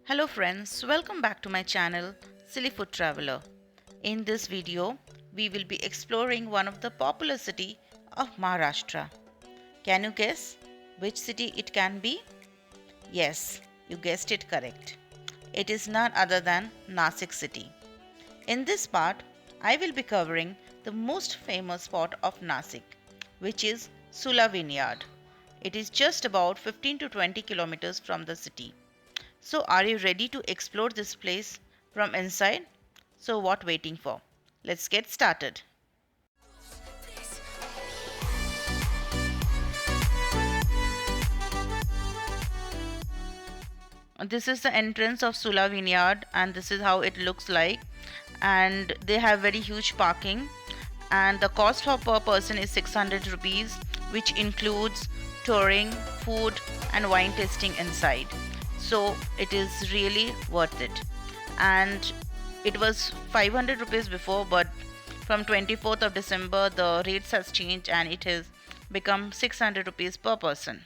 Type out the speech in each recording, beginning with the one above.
Hello friends, welcome back to my channel Silly Food Traveler. In this video, we will be exploring one of the popular city of Maharashtra. Can you guess which city it can be? Yes, you guessed it correct. It is none other than Nasik city. In this part, I will be covering the most famous spot of Nasik, which is Sula Vineyard. It is just about 15 to 20 kilometers from the city. So are you ready to explore this place from inside? So what waiting for? Let's get started. This is the entrance of Sula Vineyard and this is how it looks like, and they have very huge parking, and the cost for per person is 600 rupees, which includes touring, food and wine tasting inside. So it is really worth it. And it was 500 rupees before, but from 24th of December the rates has changed and it has become 600 rupees per person.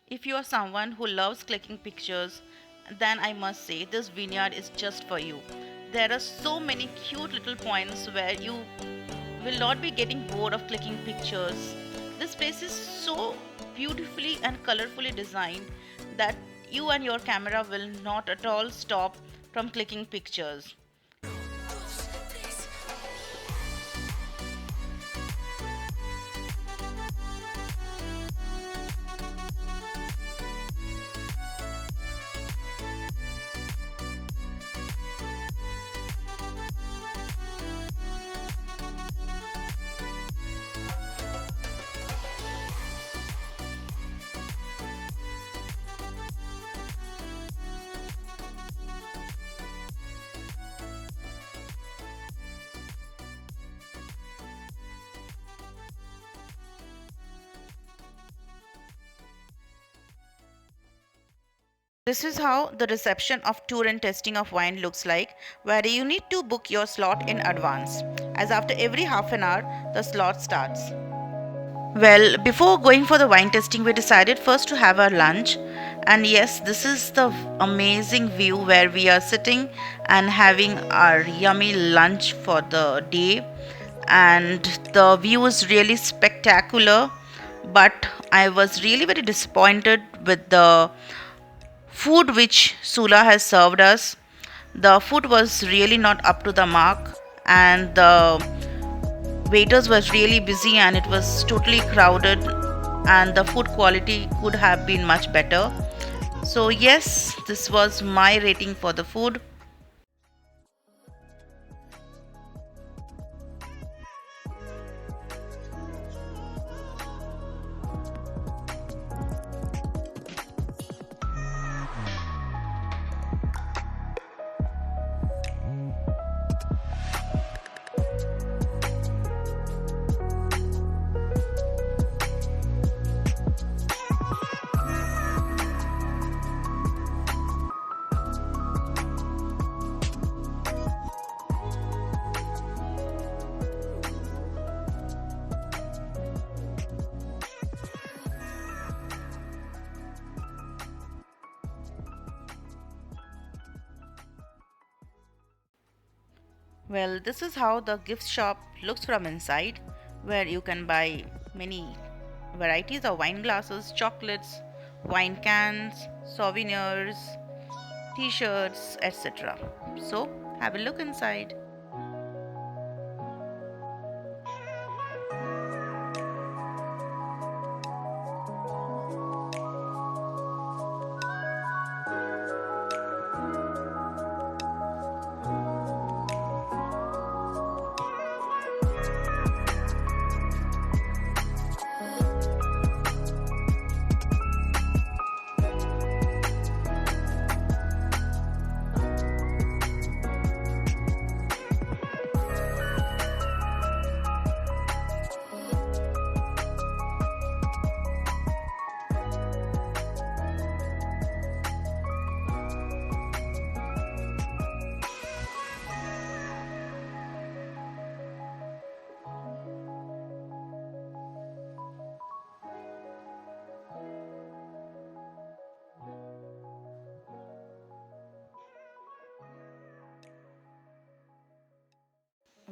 If you are someone who loves clicking pictures, then I must say this vineyard is just for you. There are so many cute little points where you will not be getting bored of clicking pictures. This place is so beautifully and colorfully designed that you and your camera will not at all stop from clicking pictures. This is how the reception of tour and testing of wine looks like, where you need to book your slot in advance, as after every half an hour the slot starts. Well, before going for the wine testing, we decided first to have our lunch. And yes, this is the amazing view where we are sitting and having our yummy lunch for the day. And the view is really spectacular. But I was really very disappointed with the food which Sula has served us. The food was really not up to the mark, and the waiters was really busy and it was totally crowded, and the food quality could have been much better. So yes, this was my rating for the food. Well, this is how the gift shop looks from inside, where you can buy many varieties of wine glasses, chocolates, wine cans, souvenirs, t-shirts, etc. So have a look inside.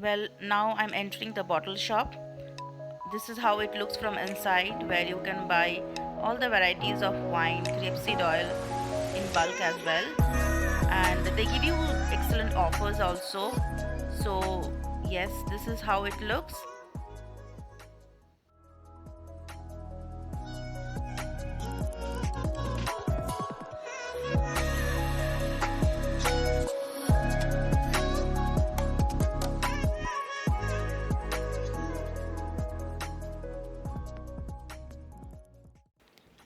Well, now I'm entering the bottle shop. This is how it looks from inside, where you can buy all the varieties of wine, grapeseed oil in bulk as well. And they give you excellent offers also. So, yes, this is how it looks.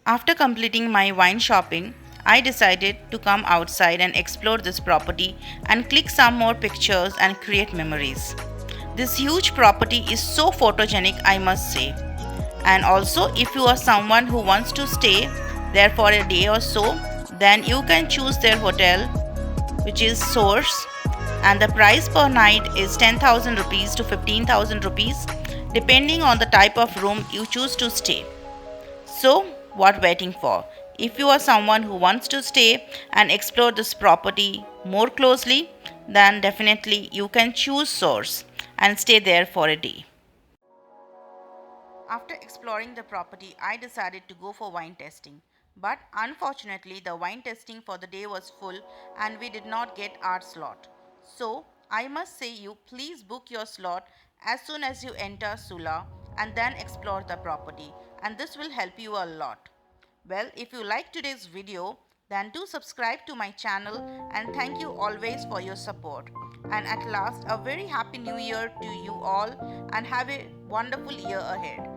After completing my wine shopping, I decided to come outside and explore this property and click some more pictures and create memories. This huge property is so photogenic, I must say. And also, if you are someone who wants to stay there for a day or so, then you can choose their hotel, which is Source, and the price per night is 10,000 rupees to 15,000 rupees, depending on the type of room you choose to stay. So, what waiting for? If you are someone who wants to stay and explore this property more closely, then definitely you can choose Source and stay there for a day. After exploring the property, I decided to go for wine tasting. But unfortunately, the wine tasting for the day was full and we did not get our slot. So, I must say you please book your slot as soon as you enter Sula and then explore the property, and this will help you a lot. Well, if you like today's video, then do subscribe to my channel, and thank you always for your support. And at last, a very happy new year to you all, and have a wonderful year ahead.